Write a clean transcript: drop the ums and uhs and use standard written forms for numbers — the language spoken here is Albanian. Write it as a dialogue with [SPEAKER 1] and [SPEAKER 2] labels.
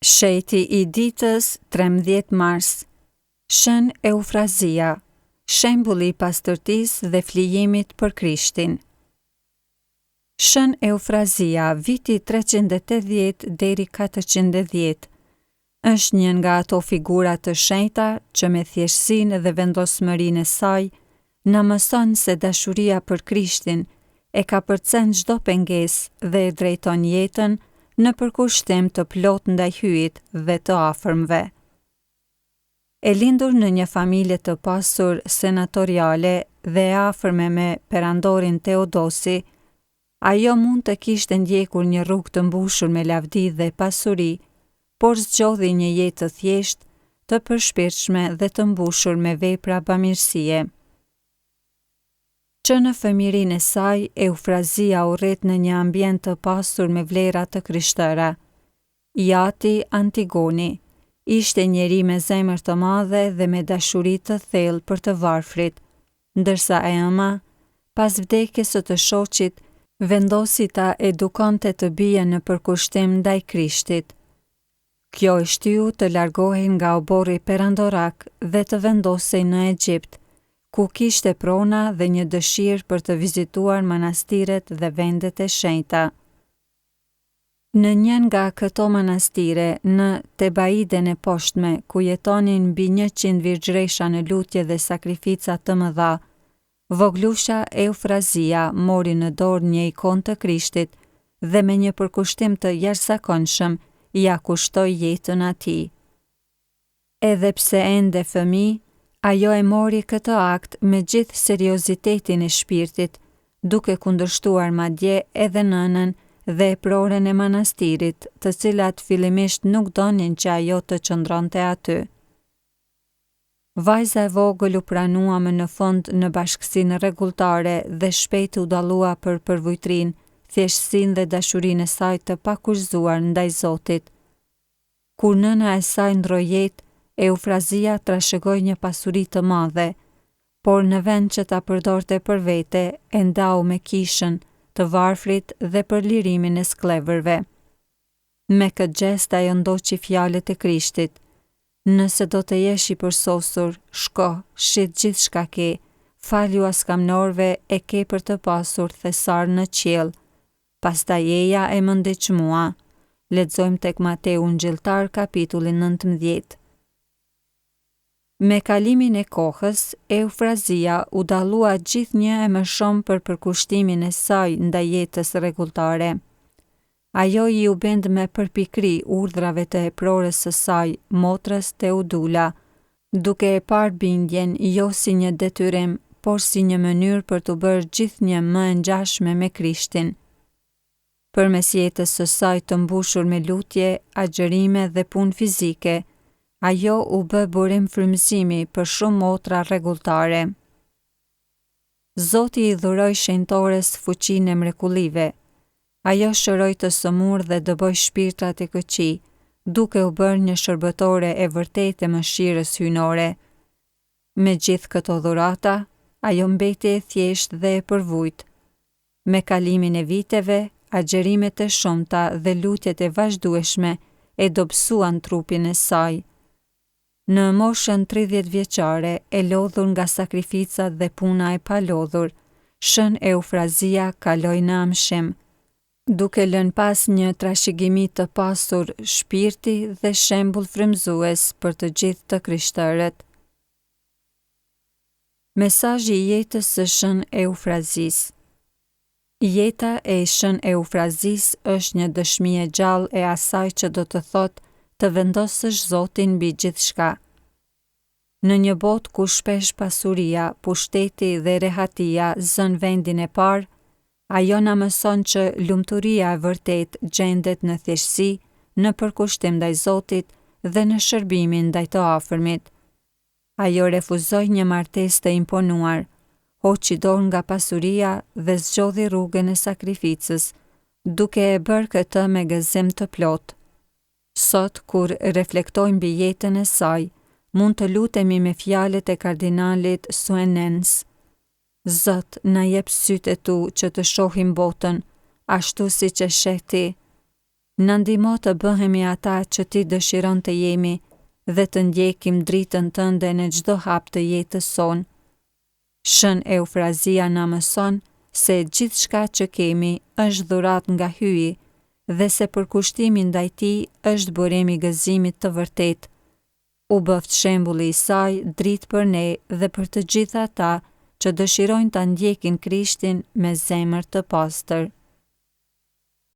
[SPEAKER 1] Sheti I ditës 13 mars. Shën Eufrazia, shembulli I pastërtisë dhe flijimit për Krishtin. Shën Eufrazia, viti 380 deri 410, është një nga ato figura të shenjta që me thjeshtësinë dhe vendosmërinë e saj na mëson se dashuria për Krishtin e ka përcen çdo pengesë dhe e drejton jetën në përkushtim të plot ndaj hyjit dhe të afërmve. E lindur në një familje të pasur senatoriale dhe e afërme me perandorin Teodosi, ajo mund të kishte ndjekur një rrugë të mbushur me lavdi dhe pasuri, por zgjodhi një jetë të thjeshtë, të përshpirtshme dhe të mbushur me vepra bamirësie. Që në fëmijërinë e saj, Eufrazia u rrit në një ambient të pasur me vlera të krishtëra. Jati Antigoni ishte njeri me zemër të madhe dhe me dashuri të thellë për të varfrit, ndërsa Ema, pas vdekjes së të shoqit, vendosi ta edukonte të bien në përkushtim ndaj Krishtit. Kjo e shtyu të largohej nga oborri perandorak dhe të vendosej në Egjipt, ku kishte prona dhe një dëshirë për të vizituar manastiret dhe vendet e shenjta. Në një nga këto manastire, në Tebaiden e poshtme, ku jetonin mbi 100 virgjresha në lutje dhe sakrifica të mëdha, voglusha Eufrazia mori në dorë një ikon të Krishtit dhe me një përkushtim të jashtëzakonshëm ja kushtoi jetën atij. Edhe pse ende fëmijë, ajo e mori këtë akt me gjithë seriozitetin e shpirtit, duke kundërshtuar madje edhe nënën dhe proren e manastirit, të cilat fillimisht nuk donin që ajo të qëndronte aty. Vajza e vogël u pranua më në fund në bashkësinë rregulltare dhe shpejt u dallua për përvujtrinë, thjeshtësinë dhe dashurinë e saj të pakushzuar ndaj Zotit. Kur nëna e saj ndroi jetë, Eufrazia trashëgoi një pasuri të madhe, por në vend që ta përdorte për vete, e ndau me kishën të varfrit dhe për lirimin e skllëvërve. Me këtë gjest ajo ndoqi fjalët e Krishtit: "Nëse do të jesh I përsosur, shko, shit gjithçka ke, falju askamnorëve, e ke për të pasur thesar në qiell. Pastaj eja e më ndiq mua." Lexojmë tek Mateu Ungjilltar kapitulli 19. Me kalimin e kohës, Eufrazia u dallua gjithnjë e më shumë për përkushtimin e saj ndaj jetës rregulltare. Ajo I u bend me përpikri urdhrave të eprores së saj, motrës Teodula, duke e parë bindjen jo si një detyrim, por si një mënyrë për të bërë gjithnjë më e ngjashme me Krishtin. Përmes jetës së saj të mbushur me lutje, agjërime dhe punë fizike, ajo u bë burim frymëzimi për shumë motra rregulltare. Zoti I dhuroi shenjtores fuqinë e mrekullive. Ajo shëroi të sëmurë dhe dëboi shpirtrat e këqij, duke u bërë një shërbëtore e vërtetë e mëshirës hyjnore. Me gjithë këto dhurata, ajo mbeti e thjeshtë dhe e përvujt. Me kalimin e viteve, agjërimet e shumta dhe lutjet e vazhdueshme e dobësuan trupin e saj. Në moshën 30 vjeçare, e lodhur nga sakrificat dhe puna e palodhur, shën Eufrazia kaloi në amshim, duke lënë pas një trashëgimi të pasur shpirti dhe shembull frymëzues për të gjithë të krishterët. Mesazhi I jetës së shën Eufrazisë. Jeta e shën Eufrazisë është një dëshmi e gjallë e asaj që do të thotë të vendosësh Zotin mbi gjithçka. Në një botë ku shpesh pasuria, pushteti dhe rehatia zën vendin e parë, ajo na mëson që lumturia e vërtet gjendet në thjeshtësi, në përkushtim ndaj Zotit dhe në shërbimin ndaj të afërmit. Ajo refuzoi një martesë të imponuar, hoqi dorë nga pasuria dhe zgjodhi rrugën e sakrificës, duke e bërë këtë me gëzim të plot. Sot, kur reflektojmë mbi jetën e saj, mund të lutemi me fjalët e kardinalit Suenens: Zot, na jep sytë e tu që të shohim botën, ashtu si që sheh ti. Na ndihmo të bëhemi ata që ti dëshiron të jemi dhe të ndjekim dritën tënde në çdo hap të jetës sonë. Shën Eufrazia na mëson se gjithçka që kemi është dhuratë nga hyi dhe se përkushtimi ndaj tij është burim i gëzimit të vërtetë. U bëft shembulli i saj dritë për ne dhe për të gjithë ata që dëshirojnë ta ndjekin Krishtin me zemër të pastër.